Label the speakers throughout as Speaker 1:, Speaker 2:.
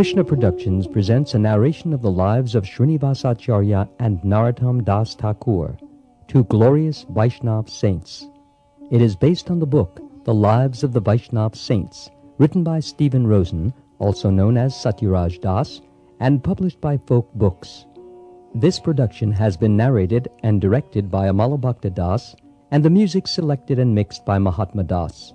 Speaker 1: Krishna Productions presents a narration of the lives of Srinivasacharya and Narottam Das Thakur, two glorious Vaishnava saints. It is based on the book, The Lives of the Vaishnava Saints, written by Stephen Rosen, also known as Satyaraj Das, and published by Folk Books. This production has been narrated and directed by Amal Bhakta Das, and the music selected and mixed by Mahatma Das.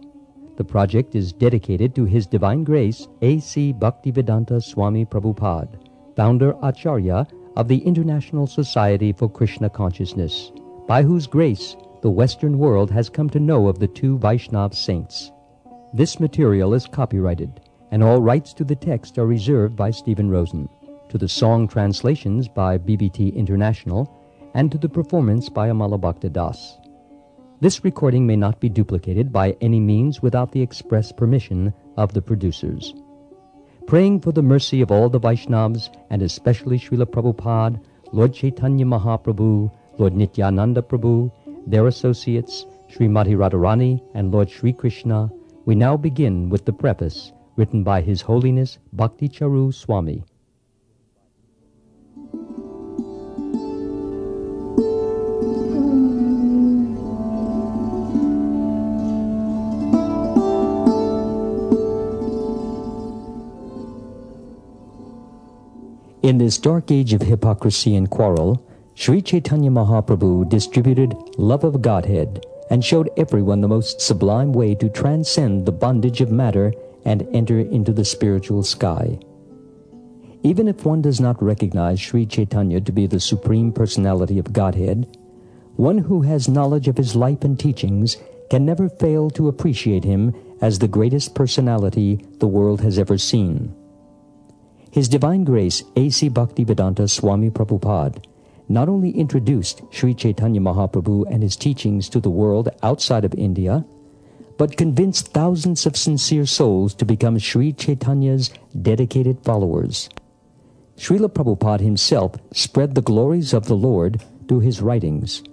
Speaker 1: The project is dedicated to His Divine Grace A.C. Bhaktivedanta Swami Prabhupada, founder Acharya of the International Society for Krishna Consciousness, by whose grace the Western world has come to know of the two Vaishnava saints. This material is copyrighted, and all rights to the text are reserved by Stephen Rosen, to the song translations by BBT International, and to the performance by Amal Bhakta Das. This recording may not be duplicated by any means without the express permission of the producers. Praying for the mercy of all the Vaishnavas, and especially Srila Prabhupada, Lord Chaitanya Mahaprabhu, Lord Nityananda Prabhu, their associates, Srimati Radharani, and Lord Sri Krishna, we now begin with the preface written by His Holiness Bhakti Charu Swami. In this dark age of hypocrisy and quarrel, Sri Chaitanya Mahaprabhu distributed love of Godhead and showed everyone the most sublime way to transcend the bondage of matter and enter into the spiritual sky. Even if one does not recognize Sri Chaitanya to be the Supreme Personality of Godhead, one who has knowledge of his life and teachings can never fail to appreciate him as the greatest personality the world has ever seen. His Divine Grace A.C. Bhaktivedanta Swami Prabhupada not only introduced Sri Chaitanya Mahaprabhu and his teachings to the world outside of India, but convinced thousands of sincere souls to become Sri Chaitanya's dedicated followers. Srila Prabhupada himself spread the glories of the Lord through his writings.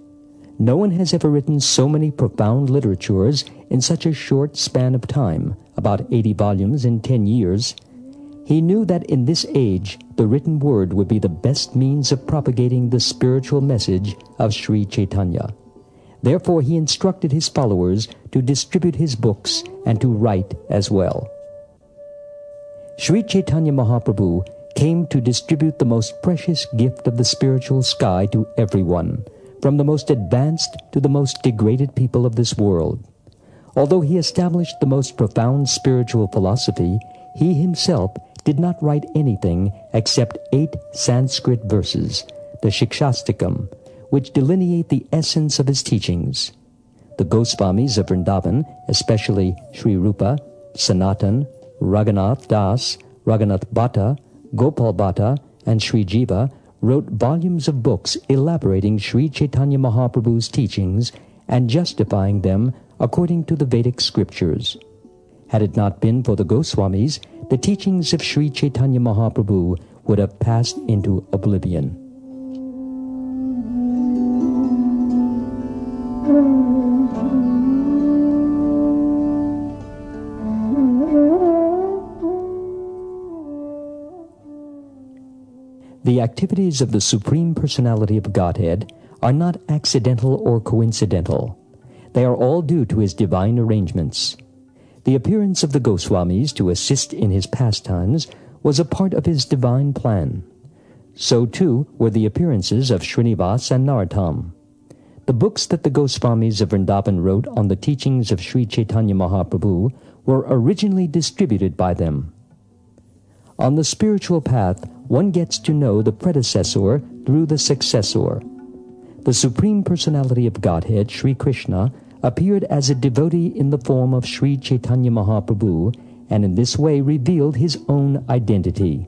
Speaker 1: No one has ever written so many profound literatures in such a short span of time, about 80 volumes in 10 years. He knew that in this age, the written word would be the best means of propagating the spiritual message of Sri Chaitanya. Therefore, he instructed his followers to distribute his books and to write as well. Sri Chaitanya Mahaprabhu came to distribute the most precious gift of the spiritual sky to everyone, from the most advanced to the most degraded people of this world. Although he established the most profound spiritual philosophy, he himself did not write anything except 8 Sanskrit verses, the Shikshastakam, which delineate the essence of his teachings. The Goswamis of Vrindavan, especially Sri Rupa, Sanatan, Raghunath Das, Raghunath Bhatta, Gopal Bhatta, and Sri Jiva wrote volumes of books elaborating Sri Chaitanya Mahaprabhu's teachings and justifying them according to the Vedic scriptures. Had it not been for the Goswamis, the teachings of Sri Chaitanya Mahaprabhu would have passed into oblivion. The activities of the Supreme Personality of Godhead are not accidental or coincidental. They are all due to his divine arrangements. The appearance of the Goswamis to assist in his pastimes was a part of his divine plan. So too were the appearances of Srinivas and Narottam. The books that the Goswamis of Vrindavan wrote on the teachings of Sri Chaitanya Mahaprabhu were originally distributed by them. On the spiritual path, one gets to know the predecessor through the successor. The Supreme Personality of Godhead, Sri Krishna, appeared as a devotee in the form of Sri Chaitanya Mahaprabhu, and in this way revealed his own identity.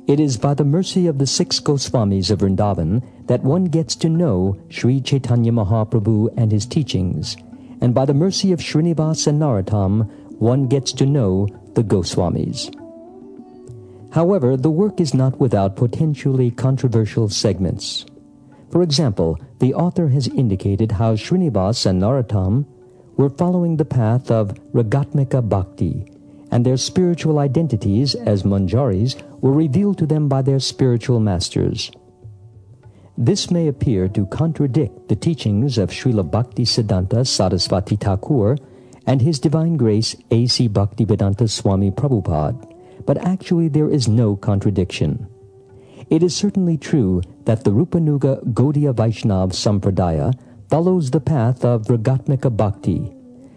Speaker 1: It is by the mercy of the 6 Goswamis of Vrindavan that one gets to know Sri Chaitanya Mahaprabhu and his teachings, and by the mercy of Srinivas and Narottam, one gets to know the Goswamis. However, the work is not without potentially controversial segments. For example, the author has indicated how Srinivas and Narottam were following the path of Ragatmika Bhakti, and their spiritual identities as manjaris were revealed to them by their spiritual masters. This may appear to contradict the teachings of Srila Bhaktisiddhanta Saraswati Thakur and His Divine Grace A.C. Bhaktivedanta Swami Prabhupada, but actually there is no contradiction. It is certainly true that the Rupanuga Gaudiya Vaishnava Sampradaya follows the path of Ragatmika Bhakti,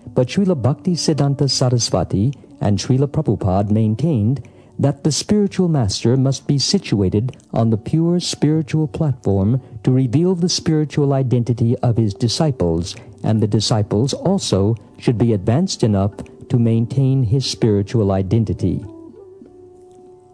Speaker 1: but Srila Bhaktisiddhanta Saraswati and Srila Prabhupada maintained that the spiritual master must be situated on the pure spiritual platform to reveal the spiritual identity of his disciples, and the disciples also should be advanced enough to maintain his spiritual identity.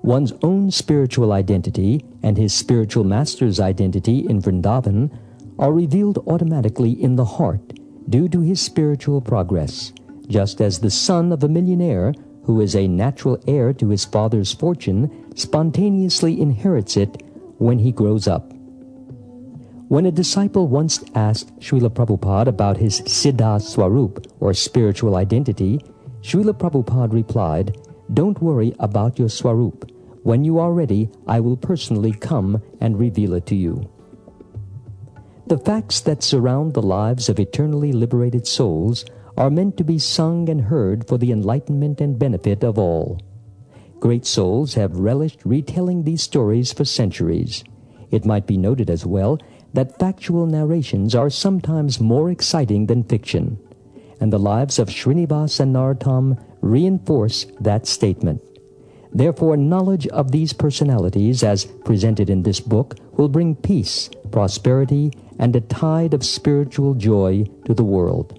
Speaker 1: One's own spiritual identity and his spiritual master's identity in Vrindavan are revealed automatically in the heart due to his spiritual progress, just as the son of a millionaire who is a natural heir to his father's fortune spontaneously inherits it when he grows up. When a disciple once asked Srila Prabhupada about his Siddha Swarup, or spiritual identity, Srila Prabhupada replied, "Don't worry about your Swarup. When you are ready, I will personally come and reveal it to you." The facts that surround the lives of eternally liberated souls are meant to be sung and heard for the enlightenment and benefit of all. Great souls have relished retelling these stories for centuries. It might be noted as well that factual narrations are sometimes more exciting than fiction, and the lives of Srinivas and Narottam reinforce that statement. Therefore, knowledge of these personalities as presented in this book will bring peace, prosperity, and a tide of spiritual joy to the world.